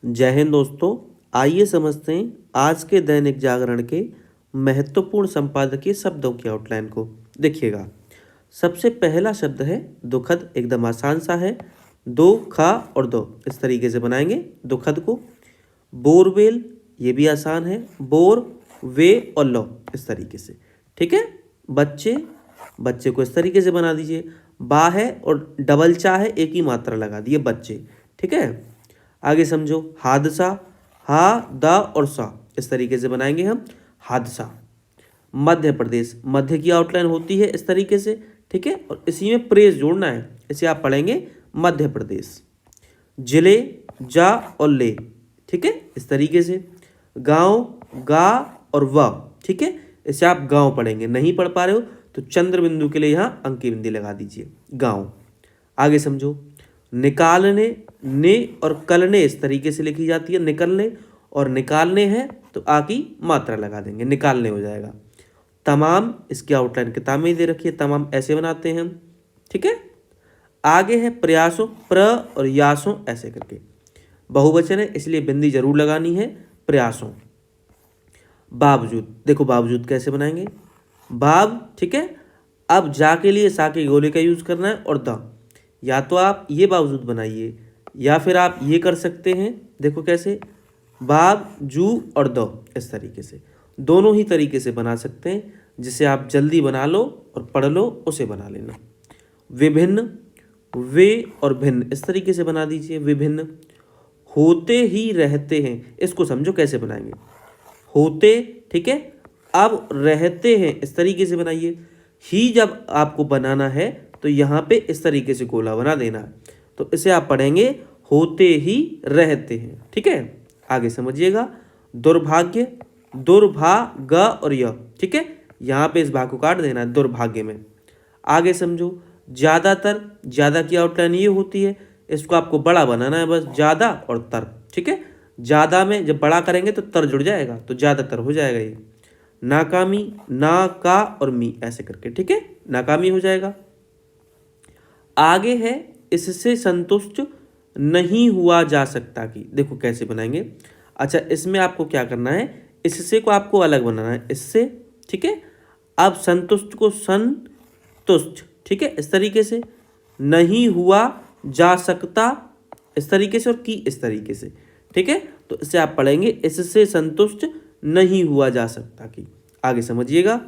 जय हिंद दोस्तों। आइए समझते हैं आज के दैनिक जागरण के महत्वपूर्ण संपादकीय शब्दों की आउटलाइन को। देखिएगा, सबसे पहला शब्द है दुखद। एकदम आसान सा है, दो खा और दो इस तरीके से बनाएंगे दुखद को। बोरवेल, ये भी आसान है, बोर वे और लो इस तरीके से। ठीक है। बच्चे, बच्चे को इस तरीके से बना दीजिए। बा है और डबल चा है, एक ही मात्रा लगा दिए बच्चे। ठीक है। आगे समझो, हादसा, हा द और सा इस तरीके से बनाएंगे हम हादसा। मध्य प्रदेश, मध्य की आउटलाइन होती है इस तरीके से। ठीक है। और इसी में प्रेस जोड़ना है, इसे आप पढ़ेंगे मध्य प्रदेश। जिले, जा और ले, ठीक है, इस तरीके से। गांव, गा और व, ठीक है, इसे आप गांव पढ़ेंगे। नहीं पढ़ पा रहे हो तो चंद्र बिंदु के लिए यहां अंकी बिंदी लगा दीजिए, गांव। आगे समझो, निकालने, ने और कलने इस तरीके से लिखी जाती है। निकलने और निकालने हैं तो आ की मात्रा लगा देंगे, निकालने हो जाएगा। तमाम, इसकी आउटलाइन किताब में ही दे रखी है, तमाम ऐसे बनाते हैं हम। ठीक है। आगे है प्रयासों, प्र और यासों ऐसे करके। बहुवचन है इसलिए बिंदी जरूर लगानी है, प्रयासों। बावजूद, देखो बावजूद कैसे बनाएंगे, बाब, ठीक है। अब जा के लिए सा के गोले का यूज करना है और द, या तो आप ये बावजूद बनाइए या फिर आप ये कर सकते हैं। देखो कैसे, बाब जू और द इस तरीके से, दोनों ही तरीके से बना सकते हैं। जिसे आप जल्दी बना लो और पढ़ लो उसे बना लेना। विभिन्न, वे और भिन्न इस तरीके से बना दीजिए, विभिन्न। होते ही रहते हैं, इसको समझो कैसे बनाएंगे। होते, ठीक है, अब रहते हैं इस तरीके से बनाइए। ही जब आपको बनाना है तो यहाँ पे इस तरीके से गोला बना देना है, तो इसे आप पढ़ेंगे होते ही रहते हैं। ठीक है। आगे समझिएगा, दुर्भाग्य, दुर्भाग और य, ठीक है, यहाँ पे इस भाग को काट देना है दुर्भाग्य में। आगे समझो, ज्यादातर, ज्यादा की आउटलाइन ये होती है, इसको आपको बड़ा बनाना है बस, ज्यादा और तर। ठीक है। ज्यादा में जब बड़ा करेंगे तो तर जुड़ जाएगा तो ज्यादातर हो जाएगा ये। नाकामी, ना का और मी ऐसे करके, ठीक है, नाकामी हो जाएगा। आगे है इससे संतुष्ट नहीं हुआ जा सकता की, देखो कैसे बनाएंगे। अच्छा, इसमें आपको क्या करना है, इससे को आपको अलग बनाना है इससे। ठीक है। अब संतुष्ट को संतुष्ट, ठीक है, इस तरीके से। नहीं हुआ जा सकता इस तरीके से और की इस तरीके से। ठीक है। तो इसे आप पढ़ेंगे इससे संतुष्ट नहीं हुआ जा सकता की। आगे समझिएगा,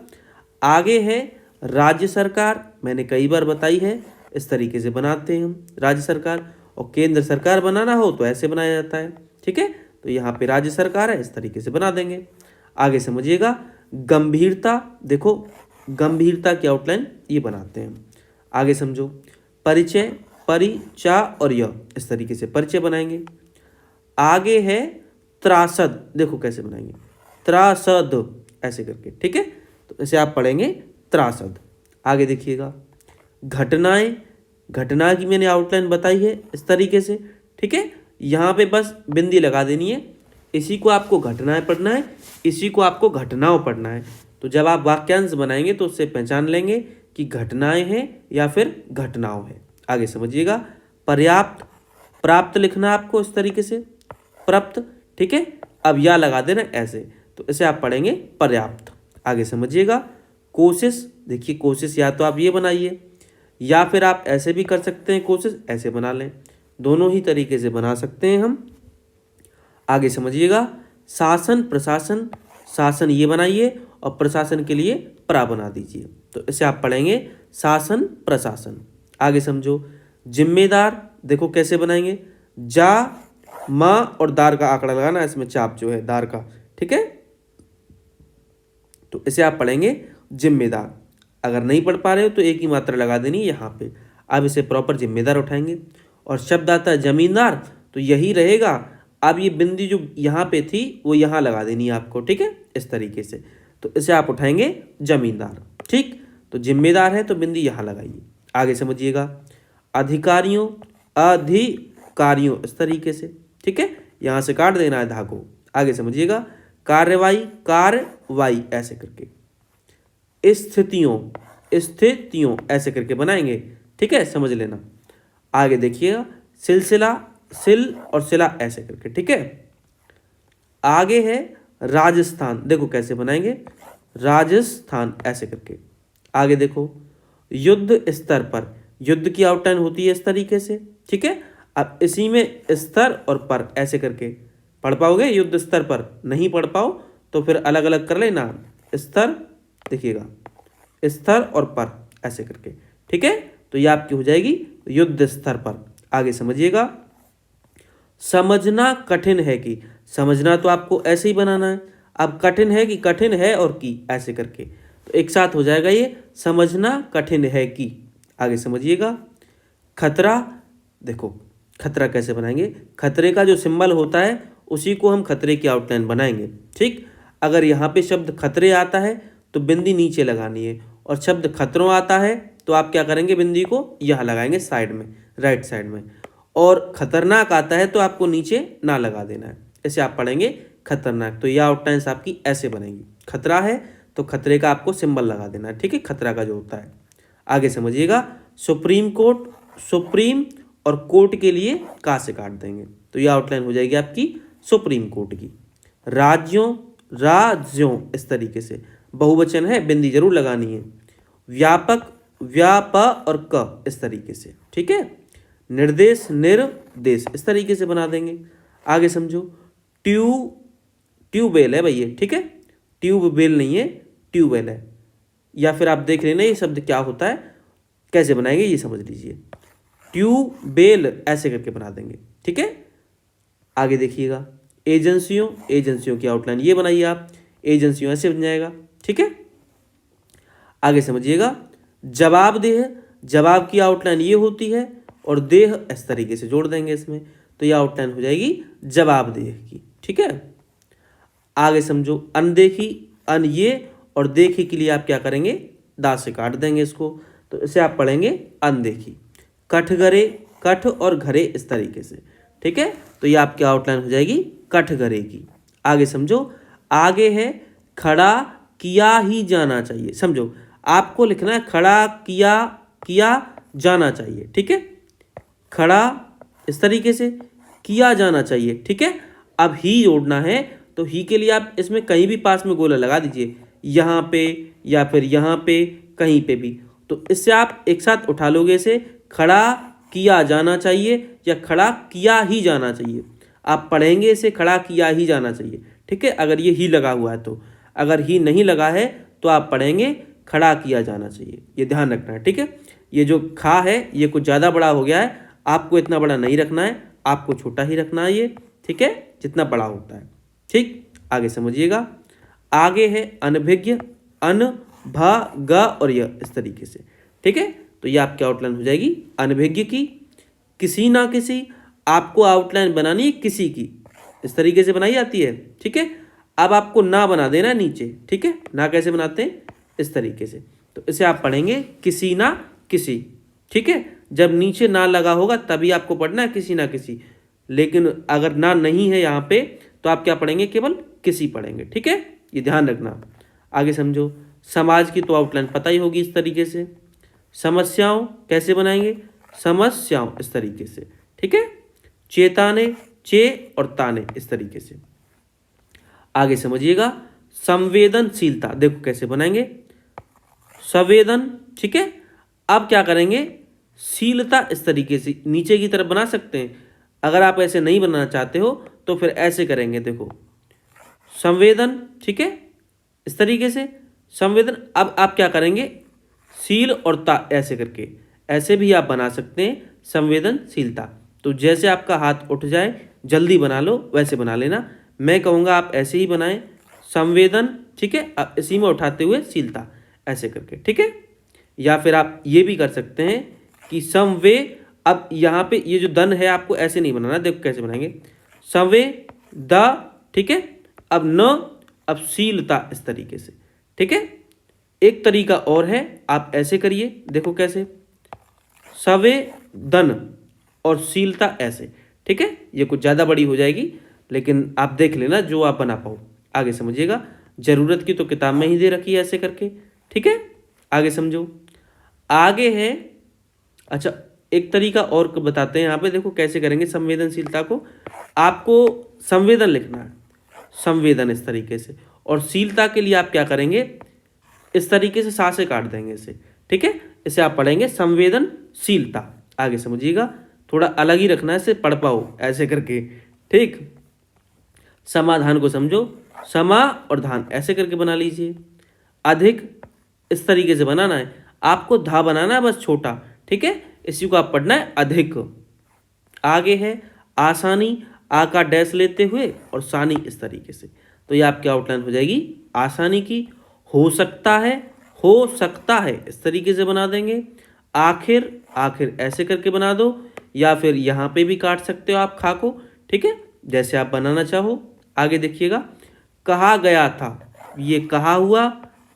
आगे है राज्य सरकार, मैंने कई बार बताई है, इस तरीके से बनाते हैं हम राज्य सरकार। और केंद्र सरकार बनाना हो तो ऐसे बनाया जाता है। ठीक है। तो यहाँ पे राज्य सरकार है, इस तरीके से बना देंगे। आगे समझिएगा, गंभीरता, देखो गंभीरता की आउटलाइन ये बनाते हैं। आगे समझो, परिचय, परि, चा और य इस तरीके से परिचय बनाएंगे। आगे है त्रासद, देखो कैसे बनाएंगे, त्रासद ऐसे करके। ठीक है। तो इसे आप पढ़ेंगे त्रासद। आगे देखिएगा, घटनाएं, घटना की मैंने आउटलाइन बताई है इस तरीके से। ठीक है। यहाँ पे बस बिंदी लगा देनी है, इसी को आपको घटनाएं पढ़ना है, इसी को आपको घटनाओं पढ़ना है। तो जब आप वाक्यांश बनाएंगे तो उससे पहचान लेंगे कि घटनाएं हैं या फिर घटनाओं हैं। आगे समझिएगा, पर्याप्त, प्राप्त लिखना आपको इस तरीके से, प्राप्त। ठीक है। अब या लगा देना ऐसे, तो इसे आप पढ़ेंगे पर्याप्त। आगे समझिएगा, कोशिश, देखिए कोशिश या तो आप ये बनाइए या फिर आप ऐसे भी कर सकते हैं, कोशिश ऐसे बना लें, दोनों ही तरीके से बना सकते हैं हम। आगे समझिएगा, शासन, प्रशासन, शासन ये बनाइए और प्रशासन के लिए प्रा बना दीजिए, तो इसे आप पढ़ेंगे शासन प्रशासन। आगे समझो, जिम्मेदार, देखो कैसे बनाएंगे, जा, माँ और दार का आंकड़ा लगाना, इसमें चाप जो है दार का। ठीक है। तो इसे आप पढ़ेंगे जिम्मेदार। अगर नहीं पढ़ पा रहे हो तो एक ही मात्रा लगा देनी यहाँ पे। अब इसे प्रॉपर जिम्मेदार उठाएंगे। और शब्द आता है जमींदार, तो यही रहेगा। अब ये बिंदी जो यहाँ पे थी वो यहाँ लगा देनी है आपको। ठीक है, इस तरीके से। तो इसे आप उठाएंगे जमींदार। ठीक, तो जिम्मेदार है तो बिंदी यहाँ लगाइए। आगे समझिएगा, अधिकारियों, अधिकारियों इस तरीके से। ठीक है, यहाँ से काट देना है धागो। आगे समझिएगा, कार्यवाही, कार्रवाई ऐसे करके। स्थितियों, स्थितियों ऐसे करके बनाएंगे। ठीक है, समझ लेना। आगे देखिएगा, सिलसिला, सिल और सिला ऐसे करके, ठीक है। आगे है राजस्थान, देखो कैसे बनाएंगे, राजस्थान ऐसे करके। आगे देखो युद्ध स्तर पर, युद्ध की आउटलाइन होती है इस तरीके से, ठीक है। अब इसी में स्तर और पर ऐसे करके पढ़ पाओगे। युद्ध स्तर पर नहीं पढ़ पाओ तो फिर अलग अलग कर लेना, स्तर देखिएगा, स्तर और पर ऐसे करके, ठीक है। तो ये आपकी हो जाएगी युद्ध स्तर पर। आगे समझिएगा, समझना कठिन है कि, समझना तो आपको ऐसे ही बनाना है, अब कठिन है कि, कठिन है और की ऐसे करके, तो एक साथ हो जाएगा ये समझना कठिन है कि। आगे समझिएगा, खतरा, देखो खतरा कैसे बनाएंगे, खतरे का जो सिंबल होता है उसी को हम खतरे की आउटलाइन बनाएंगे, ठीक। अगर यहाँ पे शब्द खतरे आता है तो बिंदी नीचे लगानी है, और शब्द खतरों आता है तो आप क्या करेंगे, बिंदी को यहाँ लगाएंगे साइड में, राइट साइड में। और खतरनाक आता है तो आपको नीचे ना लगा देना है, ऐसे आप पढ़ेंगे खतरनाक। तो यह आउटलाइंस आपकी ऐसे बनेगी, खतरा है तो खतरे का आपको सिंबल लगा देना है, ठीक है, खतरा का जो होता है। आगे समझिएगा, सुप्रीम कोर्ट, सुप्रीम और कोर्ट के लिए का से काट देंगे, तो यह आउटलाइन हो जाएगी आपकी सुप्रीम कोर्ट की। राज्यों, राज्यों इस तरीके से, बहुवचन है बिंदी जरूर लगानी है। व्यापक, व्याप और क इस तरीके से, ठीक है। निर्देश, निर्देश इस तरीके से बना देंगे। आगे समझो, ट्यूबवेल है भैया, ठीक है, ट्यूबवेल नहीं है, ट्यूबवेल है। या फिर आप देख लेना ये शब्द क्या होता है, कैसे बनाएंगे ये समझ लीजिए, ट्यूबवेल ऐसे करके बना देंगे, ठीक है। आगे देखिएगा, एजेंसियों, एजेंसियों की आउटलाइन ये बनाइए आप, एजेंसियों ऐसे बन जाएगा, ठीक है। आगे समझिएगा, जवाबदेह, जवाब की आउटलाइन ये होती है और देह इस तरीके से जोड़ देंगे इसमें, तो ये आउटलाइन हो जाएगी जवाबदेह की, ठीक है। आगे समझो, अनदेखी, अन ये और देखी के लिए आप क्या करेंगे, दांत से काट देंगे इसको, तो इसे आप पढ़ेंगे अनदेखी। कठघरे, कठ और घरे इस तरीके से, ठीक है, तो ये आपकी आउटलाइन हो जाएगी कठघरे की। आगे समझो, आगे है खड़ा किया ही जाना चाहिए, समझो आपको लिखना है खड़ा किया, किया जाना चाहिए, ठीक है, खड़ा इस तरीके से, किया जाना चाहिए, ठीक है। अब ही जोड़ना है तो ही के लिए आप इसमें कहीं भी पास में गोला लगा दीजिए, यहाँ पे या फिर यहाँ पे, कहीं पे भी, तो इससे आप एक साथ उठा लोगे इसे, खड़ा किया जाना चाहिए या खड़ा किया ही जाना चाहिए, आप पढ़ेंगे इसे खड़ा किया ही जाना चाहिए, ठीक है, अगर ये ही लगा हुआ है तो। अगर ही नहीं लगा है तो आप पढ़ेंगे खड़ा किया जाना चाहिए, ये ध्यान रखना है, ठीक है। ये जो खा है ये कुछ ज़्यादा बड़ा हो गया है, आपको इतना बड़ा नहीं रखना है, आपको छोटा ही रखना है ये, ठीक है, जितना बड़ा होता है, ठीक। आगे समझिएगा, आगे है अनभिज्ञ, अन, भ, ग और य इस तरीके से, ठीक है, तो ये आपकी आउटलाइन हो जाएगी अनभिज्ञ की। किसी ना किसी, आपको आउटलाइन बनानी है किसी की, इस तरीके से बनाई जाती है, ठीक है। अब आपको ना बना देना नीचे, ठीक है, ना कैसे बनाते हैं, इस तरीके से, तो इसे आप पढ़ेंगे किसी ना किसी, ठीक है। जब नीचे ना लगा होगा तभी आपको पढ़ना है किसी ना किसी, लेकिन अगर ना नहीं है यहाँ पे तो आप क्या पढ़ेंगे, केवल किसी पढ़ेंगे, ठीक है, ये ध्यान रखना। आगे समझो, समाज की तो आउटलाइन पता ही होगी इस तरीके से। समस्याओं कैसे बनाएंगे, समस्याओं इस तरीके से, ठीक है। चेताने, चे और ताने इस तरीके से। आगे समझिएगा, संवेदनशीलता, देखो कैसे बनाएंगे, संवेदन, ठीक है। अब क्या करेंगे, शीलता इस तरीके से नीचे की तरफ बना सकते हैं, अगर आप ऐसे नहीं बनाना चाहते हो तो फिर ऐसे करेंगे, देखो संवेदन, ठीक है, इस तरीके से संवेदन। अब आप क्या करेंगे, शील और ता ऐसे करके, ऐसे भी आप बना सकते हैं संवेदनशीलता, तो जैसे आपका हाथ उठ जाए जल्दी बना लो वैसे बना लेना, मैं कहूँगा आप ऐसे ही बनाएं, संवेदन, ठीक है, अब इसी में उठाते हुए शीलता ऐसे करके, ठीक है। या फिर आप ये भी कर सकते हैं कि संवे, अब यहाँ पे ये जो दन है आपको ऐसे नहीं बनाना, देखो कैसे बनाएंगे, संवे द, ठीक है, अब न, अब शीलता इस तरीके से, ठीक है। एक तरीका और है, आप ऐसे करिए, देखो कैसे, संवेदन और शीलता ऐसे, ठीक है, ये कुछ ज़्यादा बड़ी हो जाएगी लेकिन आप देख लेना जो आप बना पाओ। आगे समझिएगा, जरूरत की तो किताब में ही दे रखी है ऐसे करके, ठीक है। आगे समझो, आगे है, अच्छा एक तरीका और बताते हैं यहाँ पे, देखो कैसे करेंगे संवेदनशीलता को। आपको संवेदन लिखना है, संवेदन इस तरीके से, और शीलता के लिए आप क्या करेंगे, इस तरीके से सा से काट देंगे इसे, ठीक है। इसे आप पढ़ेंगे संवेदनशीलता। आगे समझिएगा, थोड़ा अलग ही रखना है, इसे पढ़ पाओ ऐसे करके, ठीक। समाधान को समझो, समा और धान ऐसे करके बना लीजिए। अधिक इस तरीके से बनाना है, आपको धा बनाना है बस छोटा, ठीक है। इसी को आप पढ़ना है अधिक। आगे है आसानी, आ का डैश लेते हुए और सानी इस तरीके से, तो ये आपकी आउटलाइन हो जाएगी आसानी की। हो सकता है, हो सकता है इस तरीके से बना देंगे। आखिर, आखिर ऐसे करके बना दो, या फिर यहाँ पे भी काट सकते हो आप खा को, ठीक है, जैसे आप बनाना चाहो। आगे देखिएगा, कहा गया था, ये कहा हुआ,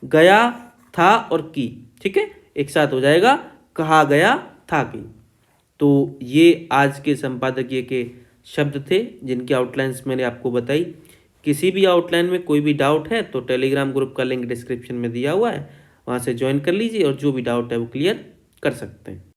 गया था और की, ठीक है, एक साथ हो जाएगा कहा गया था की। तो ये आज के संपादकीय के शब्द थे जिनकी आउटलाइंस मैंने आपको बताई। किसी भी आउटलाइन में कोई भी डाउट है तो टेलीग्राम ग्रुप का लिंक डिस्क्रिप्शन में दिया हुआ है, वहाँ से ज्वाइन कर लीजिए और जो भी डाउट है वो क्लियर कर सकते हैं।